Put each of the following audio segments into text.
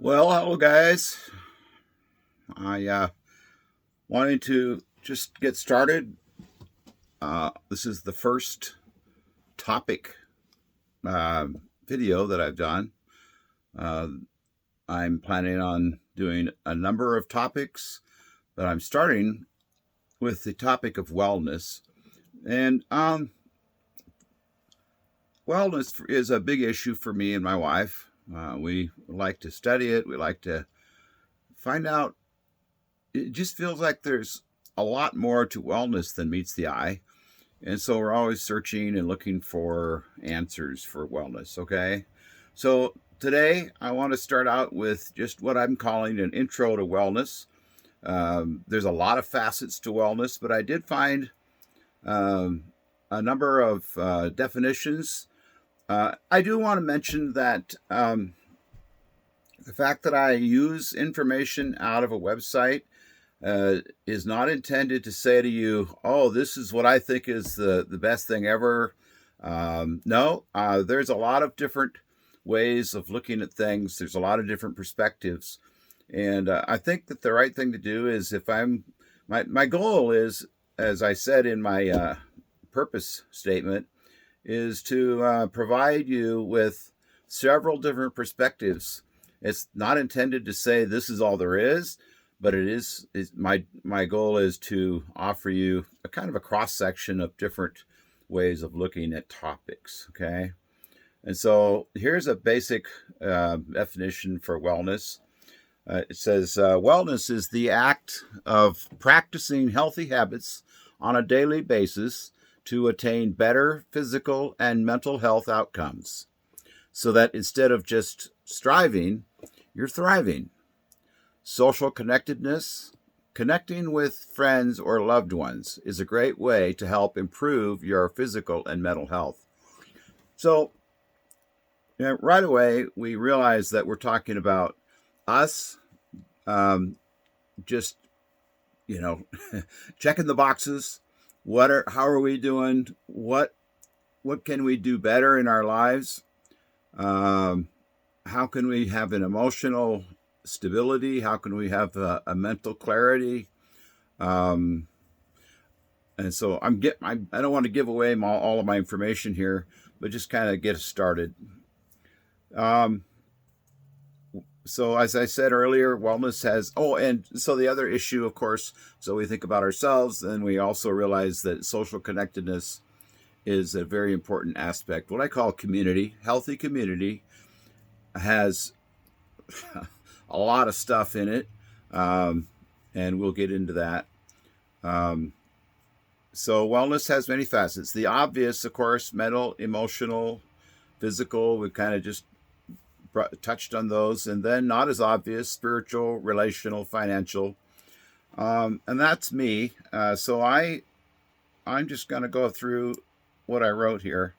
Well, hello guys. I wanted to just get started. This is the first topic video that I've done. Uh, I'm planning on doing a number of topics, but I'm starting with the topic of wellness. And wellness is a big issue for me and my wife. We like to study it. We like to find out. It just feels like there's a lot more to wellness than meets the eye. And so we're always searching and looking for answers for wellness, okay? So today I want to start out with just what I'm calling an intro to wellness. There's a lot of facets to wellness, but I did find a number of definitions. I do want to mention that the fact that I use information out of a website is not intended to say to you, oh, this is what I think is the best thing ever. No, there's a lot of different ways of looking at things. There's a lot of different perspectives. And I think that the right thing to do is my goal is, as I said in my purpose statement, is to provide you with several different perspectives. It's not intended to say this is all there is, but my goal is to offer you a kind of a cross section of different ways of looking at topics. Okay, and so here's a basic definition for wellness. It says wellness is the act of practicing healthy habits on a daily basis to attain better physical and mental health outcomes, so that instead of just striving, you're thriving. Social connectedness, connecting with friends or loved ones, is a great way to help improve your physical and mental health. So, right away, we realize that we're talking about us just, checking the boxes. How are we doing? What can we do better in our lives? How can we have an emotional stability? How can we have a mental clarity? And so I don't want to give away all of my information here, but just kind of get us started. So as I said earlier, wellness and so the other issue, of course, so we think about ourselves, and we also realize that social connectedness is a very important aspect. What I call community, healthy community, has a lot of stuff in it, and we'll get into that. So wellness has many facets. The obvious, of course, mental, emotional, physical, we kind of just touched on those, and then not as obvious, spiritual, relational, financial, and that's me. So I'm just going to go through what I wrote here.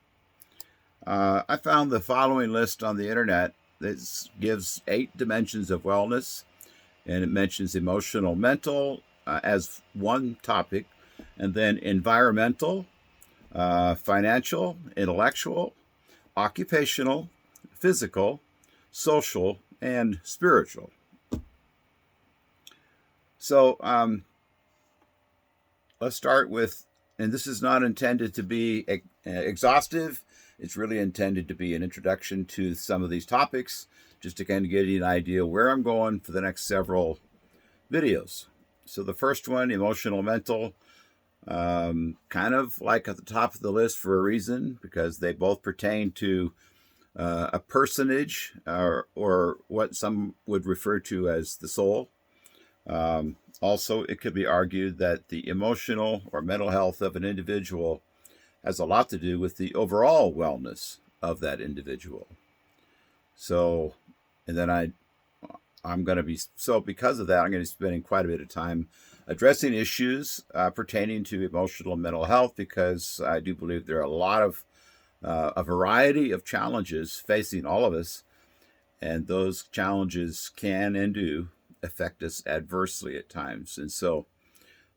I found the following list on the internet that gives 8 dimensions of wellness, and it mentions emotional, mental as one topic, and then environmental, financial, intellectual, occupational, physical, social, and spiritual. So let's start with, and this is not intended to be exhaustive. It's really intended to be an introduction to some of these topics, just to kind of give you an idea where I'm going for the next several videos. So the first one, emotional, mental, kind of like at the top of the list for a reason, because they both pertain to a personage, or what some would refer to as the soul. Also, it could be argued that the emotional or mental health of an individual has a lot to do with the overall wellness of that individual. So, and then because of that, I'm going to be spending quite a bit of time addressing issues pertaining to emotional and mental health, because I do believe there are a variety of challenges facing all of us, and those challenges can and do affect us adversely at times. And so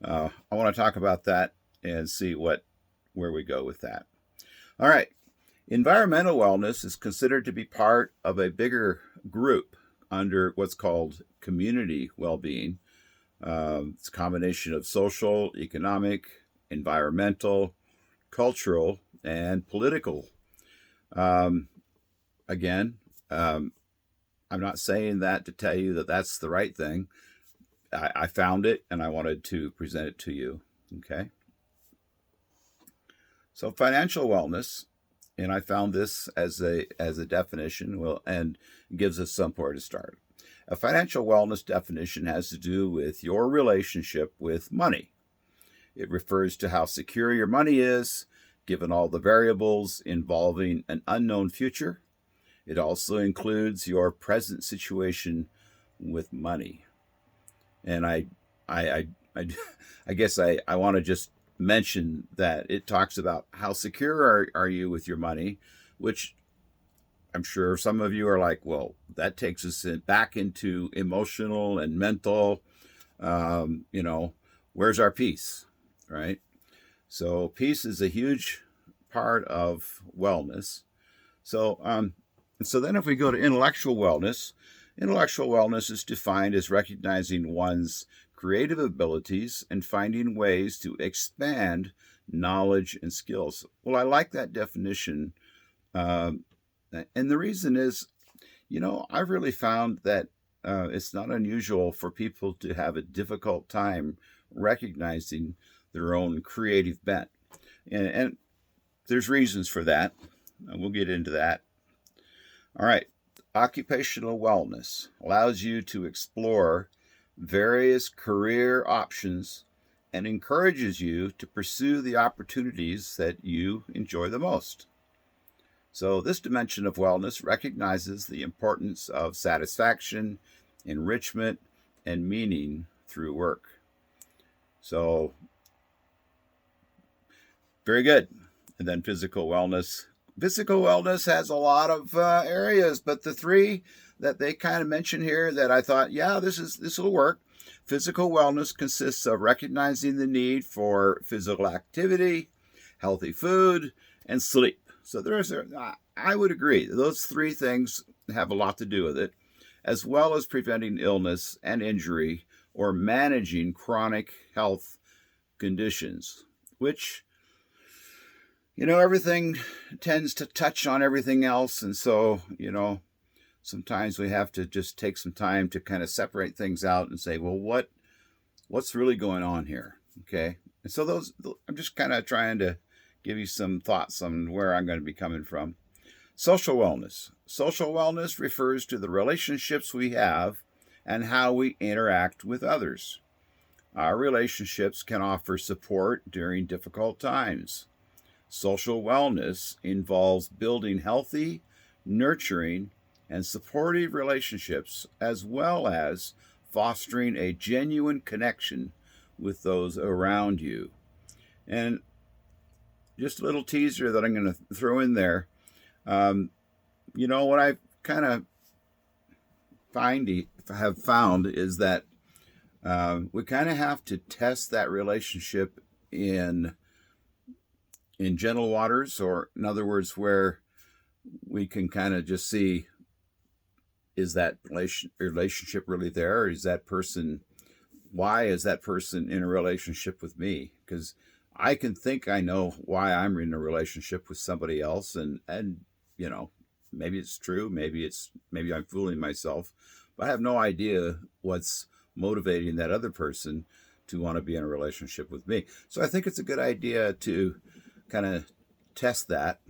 I want to talk about that and see where we go with that. All right. Environmental wellness is considered to be part of a bigger group under what's called community well-being. It's a combination of social, economic, environmental, cultural, and political. Um, again, I'm not saying that to tell you that that's the right thing. I found it and I wanted to present it to you. Okay. So financial wellness, and I found this as a definition, well, and gives us somewhere to start. A financial wellness definition has to do with your relationship with money. It refers to how secure your money is, given all the variables involving an unknown future. It also includes your present situation with money. And I guess I want to just mention that it talks about how secure are you with your money, which I'm sure some of you are like, well, that takes us back into emotional and mental, where's our peace, right? So peace is a huge part of wellness. So then if we go to intellectual wellness is defined as recognizing one's creative abilities and finding ways to expand knowledge and skills. Well, I like that definition. And the reason is, I've really found that it's not unusual for people to have a difficult time recognizing their own creative bent. And there's reasons for that. We'll get into that. All right. Occupational wellness allows you to explore various career options and encourages you to pursue the opportunities that you enjoy the most. So this dimension of wellness recognizes the importance of satisfaction, enrichment, and meaning through work. So, very good. And then physical wellness. Physical wellness has a lot of areas, but the three that they kind of mention here that I thought, yeah, this will work. Physical wellness consists of recognizing the need for physical activity, healthy food, and sleep. So I would agree. Those three things have a lot to do with it, as well as preventing illness and injury or managing chronic health conditions, which, everything tends to touch on everything else. And so, sometimes we have to just take some time to kind of separate things out and say, well, what's really going on here? Okay. And so I'm just kind of trying to give you some thoughts on where I'm going to be coming from. Social wellness. Social wellness refers to the relationships we have and how we interact with others. Our relationships can offer support during difficult times. Social wellness involves building healthy, nurturing, and supportive relationships, as well as fostering a genuine connection with those around you. And just a little teaser that I'm going to throw in there. What I kind of have found is that we kind of have to test that relationship in gentle waters, or in other words, where we can kind of just see, is that relationship really there? Or why is that person in a relationship with me? Because I can think I know why I'm in a relationship with somebody else, and maybe it's true, maybe I'm fooling myself, but I have no idea what's motivating that other person to want to be in a relationship with me. So I think it's a good idea to kind of test that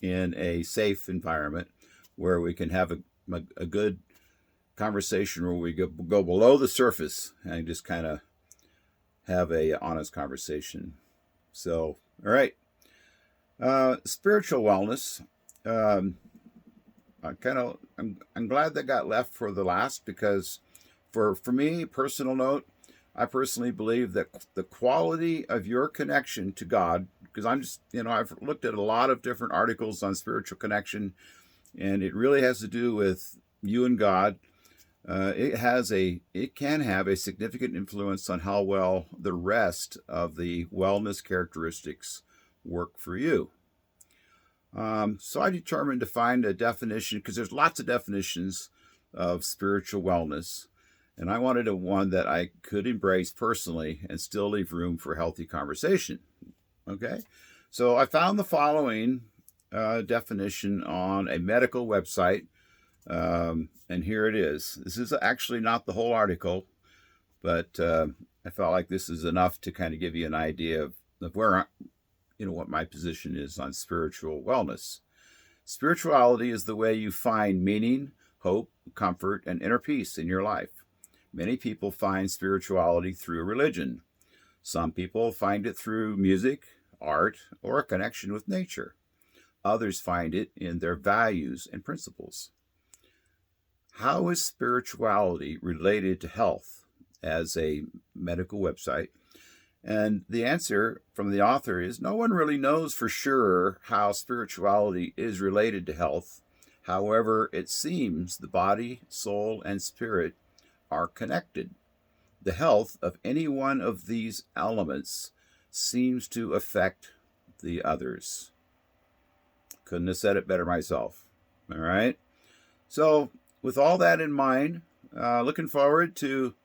in a safe environment where we can have a good conversation, where we go below the surface and just kind of have a honest conversation. So, all right. Spiritual wellness. I'm glad that got left for the last, because for me, personal note, I personally believe that the quality of your connection to God, because I've looked at a lot of different articles on spiritual connection, and it really has to do with you and God. It can have a significant influence on how well the rest of the wellness characteristics work for you. So I determined to find a definition, because there's lots of definitions of spiritual wellness, and I wanted one that I could embrace personally and still leave room for healthy conversation. Okay, so I found the following definition on a medical website, and here it is. This is actually not the whole article, but I felt like this is enough to kind of give you an idea of where, what my position is on spiritual wellness. Spirituality is the way you find meaning, hope, comfort, and inner peace in your life. Many people find spirituality through religion. Some people find it through music, art, or a connection with nature. Others find it in their values and principles. How is spirituality related to health as a medical website? And the answer from the author is no one really knows for sure how spirituality is related to health. However, it seems the body, soul, and spirit are connected. The health of any one of these elements seems to affect the others. Couldn't have said it better myself. All right. So with all that in mind, looking forward to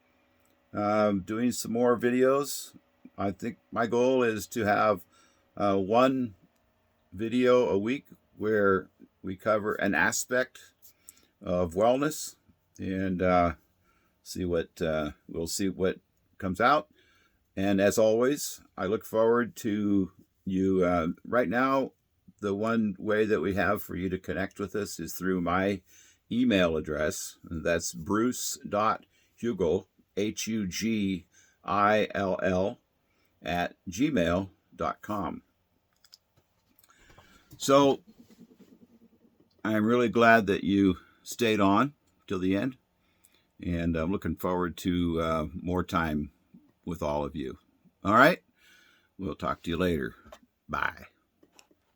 doing some more videos. I think my goal is to have one video a week where we cover an aspect of wellness, and we'll see what comes out. And as always, I look forward to you. Right now, the one way that we have for you to connect with us is through my email address. That's bruce.hugill, Hugill, @gmail.com. So I'm really glad that you stayed on till the end, and I'm looking forward to more time with all of you. All right, we'll talk to you later. Bye.